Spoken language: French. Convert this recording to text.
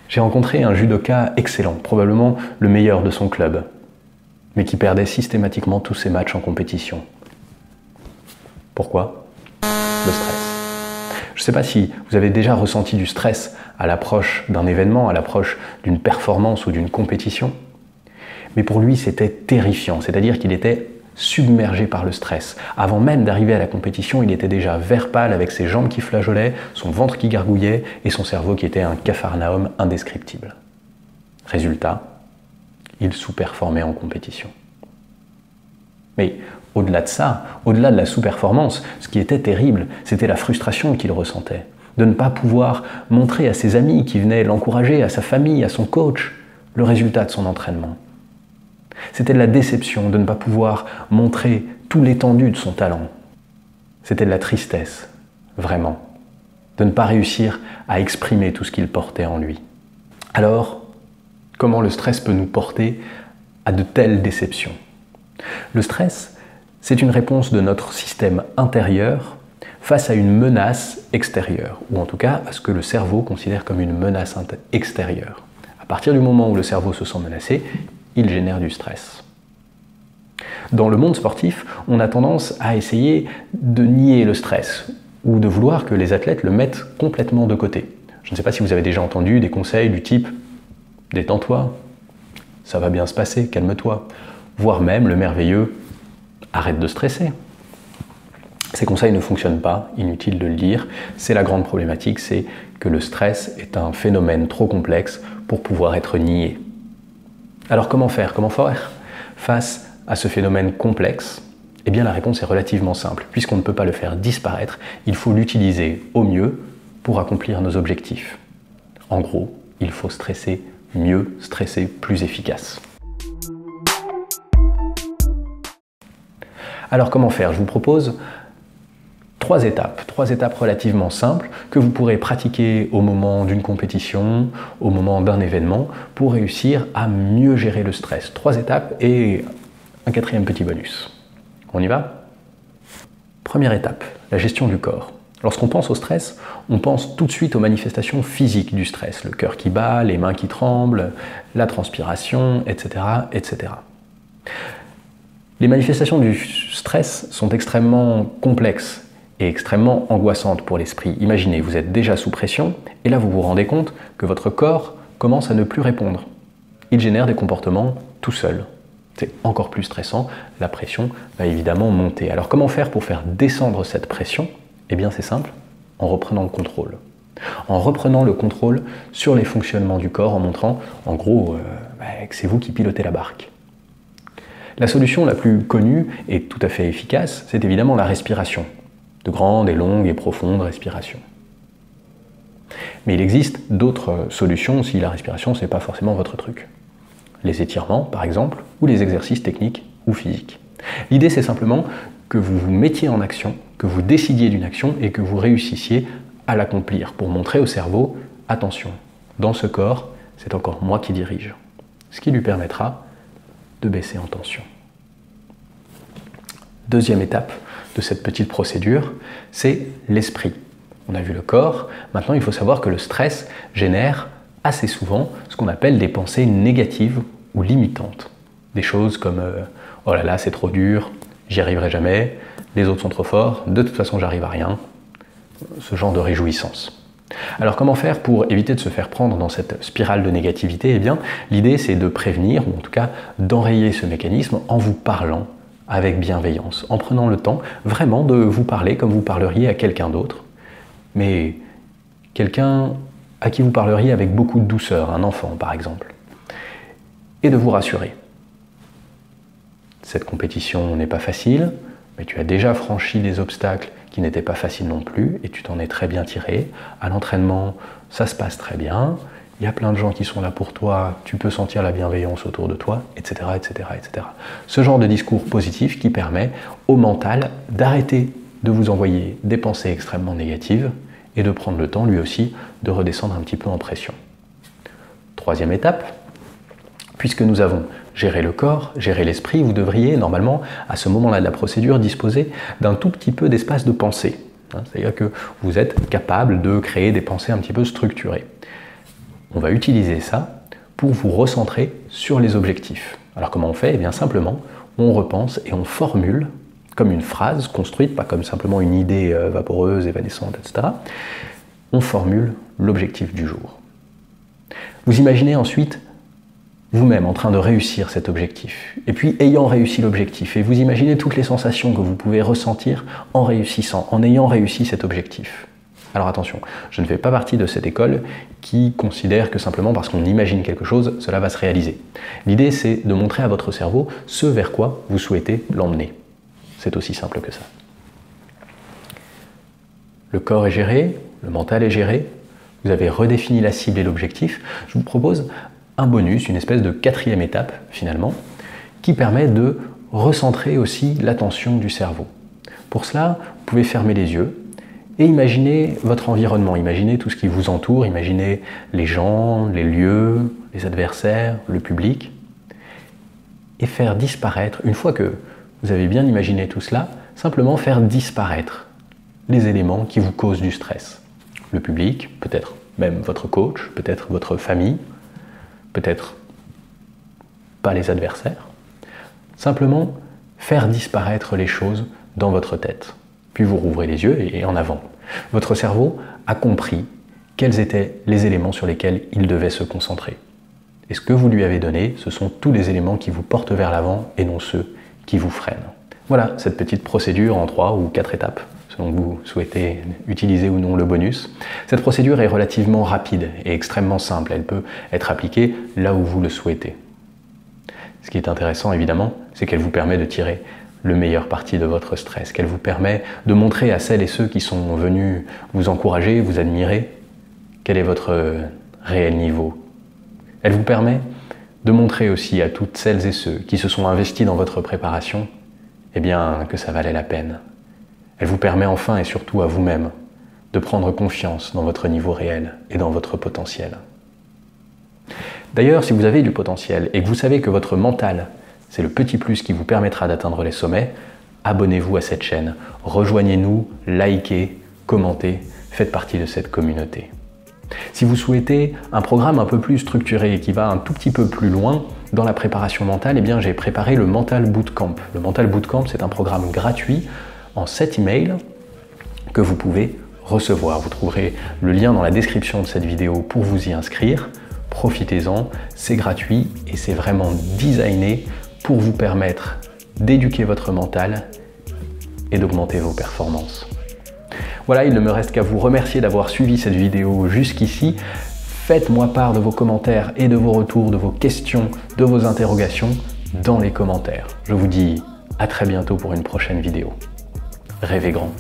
J'ai rencontré un judoka excellent, probablement le meilleur de son club, mais qui perdait systématiquement tous ses matchs en compétition. Pourquoi? Le stress. Je ne sais pas si vous avez déjà ressenti du stress à l'approche d'un événement, à l'approche d'une performance ou d'une compétition, mais pour lui c'était terrifiant, c'est-à-dire qu'il était submergé par le stress. Avant même d'arriver à la compétition, il était déjà vert pâle avec ses jambes qui flageolaient, son ventre qui gargouillait et son cerveau qui était un capharnaüm indescriptible. Résultat, il sous-performait en compétition. Mais au-delà de ça, au-delà de la sous-performance, ce qui était terrible, c'était la frustration qu'il ressentait, de ne pas pouvoir montrer à ses amis qui venaient l'encourager, à sa famille, à son coach, le résultat de son entraînement. C'était de la déception de ne pas pouvoir montrer tout l'étendue de son talent. C'était de la tristesse, vraiment, de ne pas réussir à exprimer tout ce qu'il portait en lui. Alors, comment le stress peut nous porter à de telles déceptions? Le stress, c'est une réponse de notre système intérieur face à une menace extérieure, ou en tout cas à ce que le cerveau considère comme une menace extérieure. À partir du moment où le cerveau se sent menacé, il génère du stress. Dans le monde sportif, on a tendance à essayer de nier le stress ou de vouloir que les athlètes le mettent complètement de côté. Je ne sais pas si vous avez déjà entendu des conseils du type « détends-toi, ça va bien se passer, calme-toi », voire même le merveilleux « arrête de stresser ». Ces conseils ne fonctionnent pas, inutile de le dire. C'est la grande problématique, c'est que le stress est un phénomène trop complexe pour pouvoir être nié. Alors comment faire? Comment faire face à ce phénomène complexe? Eh bien la réponse est relativement simple. Puisqu'on ne peut pas le faire disparaître, il faut l'utiliser au mieux pour accomplir nos objectifs. En gros, il faut stresser mieux, stresser plus efficace. Alors comment faire? Je vous propose trois étapes relativement simples que vous pourrez pratiquer au moment d'une compétition, au moment d'un événement, pour réussir à mieux gérer le stress. 3 étapes et un 4e petit bonus. On y va? Première étape, la gestion du corps. Lorsqu'on pense au stress, on pense tout de suite aux manifestations physiques du stress, le cœur qui bat, les mains qui tremblent, la transpiration, etc., etc. Les manifestations du stress sont extrêmement complexes et extrêmement angoissante pour l'esprit. Imaginez, vous êtes déjà sous pression, et là vous vous rendez compte que votre corps commence à ne plus répondre. Il génère des comportements tout seul. C'est encore plus stressant, la pression va évidemment monter. Alors comment faire pour faire descendre cette pression? Eh bien c'est simple, en reprenant le contrôle. En reprenant le contrôle sur les fonctionnements du corps, en montrant en gros que c'est vous qui pilotez la barque. La solution la plus connue et tout à fait efficace, c'est évidemment la respiration. De grandes et longues et profondes respirations. Mais il existe d'autres solutions si la respiration ce n'est pas forcément votre truc. Les étirements par exemple, ou les exercices techniques ou physiques. L'idée c'est simplement que vous vous mettiez en action, que vous décidiez d'une action et que vous réussissiez à l'accomplir pour montrer au cerveau, attention, dans ce corps, c'est encore moi qui dirige. Ce qui lui permettra de baisser en tension. Deuxième étape de cette petite procédure, c'est l'esprit. On a vu le corps, maintenant il faut savoir que le stress génère assez souvent ce qu'on appelle des pensées négatives ou limitantes. Des choses comme « oh là là, c'est trop dur, j'y arriverai jamais, les autres sont trop forts, de toute façon j'arrive à rien », ce genre de réjouissance. Alors comment faire pour éviter de se faire prendre dans cette spirale de négativité? Eh bien, l'idée c'est de prévenir, ou en tout cas d'enrayer ce mécanisme en vous parlant avec bienveillance, en prenant le temps vraiment de vous parler comme vous parleriez à quelqu'un d'autre, mais quelqu'un à qui vous parleriez avec beaucoup de douceur, un enfant par exemple, et de vous rassurer. Cette compétition n'est pas facile, mais tu as déjà franchi des obstacles qui n'étaient pas faciles non plus, et tu t'en es très bien tiré. À l'entraînement, ça se passe très bien, il y a plein de gens qui sont là pour toi, tu peux sentir la bienveillance autour de toi, etc., etc., etc. Ce genre de discours positif qui permet au mental d'arrêter de vous envoyer des pensées extrêmement négatives et de prendre le temps, lui aussi, de redescendre un petit peu en pression. Troisième étape, puisque nous avons géré le corps, géré l'esprit, vous devriez normalement, à ce moment-là de la procédure, disposer d'un tout petit peu d'espace de pensée. C'est-à-dire que vous êtes capable de créer des pensées un petit peu structurées. on va utiliser ça pour vous recentrer sur les objectifs. Alors comment on fait? Eh bien simplement, on repense et on formule comme une phrase construite, pas comme simplement une idée vaporeuse, évanescente, etc. On formule l'objectif du jour. Vous imaginez ensuite vous-même en train de réussir cet objectif. Et puis, ayant réussi l'objectif, et vous imaginez toutes les sensations que vous pouvez ressentir en réussissant, en ayant réussi cet objectif. Alors attention, je ne fais pas partie de cette école qui considère que simplement parce qu'on imagine quelque chose, cela va se réaliser. L'idée, c'est de montrer à votre cerveau ce vers quoi vous souhaitez l'emmener. C'est aussi simple que ça. Le corps est géré, le mental est géré, vous avez redéfini la cible et l'objectif. Je vous propose un bonus, une espèce de 4e étape finalement, qui permet de recentrer aussi l'attention du cerveau. Pour cela, vous pouvez fermer les yeux et imaginer votre environnement, imaginez tout ce qui vous entoure, imaginez les gens, les lieux, les adversaires, le public, et faire disparaître, une fois que vous avez bien imaginé tout cela, simplement faire disparaître les éléments qui vous causent du stress. Le public, peut-être même votre coach, peut-être votre famille, peut-être pas les adversaires. Simplement faire disparaître les choses dans votre tête. Puis vous rouvrez les yeux et en avant. Votre cerveau a compris quels étaient les éléments sur lesquels il devait se concentrer. Et ce que vous lui avez donné, ce sont tous les éléments qui vous portent vers l'avant et non ceux qui vous freinent. Voilà cette petite procédure en 3 ou 4 étapes, selon que vous souhaitez utiliser ou non le bonus. Cette procédure est relativement rapide et extrêmement simple. Elle peut être appliquée là où vous le souhaitez. Ce qui est intéressant, évidemment, c'est qu'elle vous permet de tirer le meilleur parti de votre stress, qu'elle vous permet de montrer à celles et ceux qui sont venus vous encourager, vous admirer, quel est votre réel niveau. Elle vous permet de montrer aussi à toutes celles et ceux qui se sont investis dans votre préparation, eh bien, que ça valait la peine. Elle vous permet enfin et surtout à vous-même de prendre confiance dans votre niveau réel et dans votre potentiel. D'ailleurs, si vous avez du potentiel et que vous savez que votre mental, c'est le petit plus qui vous permettra d'atteindre les sommets, abonnez-vous à cette chaîne, rejoignez-nous, likez, commentez, faites partie de cette communauté. Si vous souhaitez un programme un peu plus structuré et qui va un tout petit peu plus loin dans la préparation mentale, eh bien j'ai préparé le Mental Bootcamp. Le Mental Bootcamp, c'est un programme gratuit en 7 emails que vous pouvez recevoir. Vous trouverez le lien dans la description de cette vidéo pour vous y inscrire. Profitez-en, c'est gratuit et c'est vraiment designé pour vous permettre d'éduquer votre mental et d'augmenter vos performances. Voilà, il ne me reste qu'à vous remercier d'avoir suivi cette vidéo jusqu'ici. Faites-moi part de vos commentaires et de vos retours, de vos questions, de vos interrogations dans les commentaires. Je vous dis à très bientôt pour une prochaine vidéo. Rêvez grand.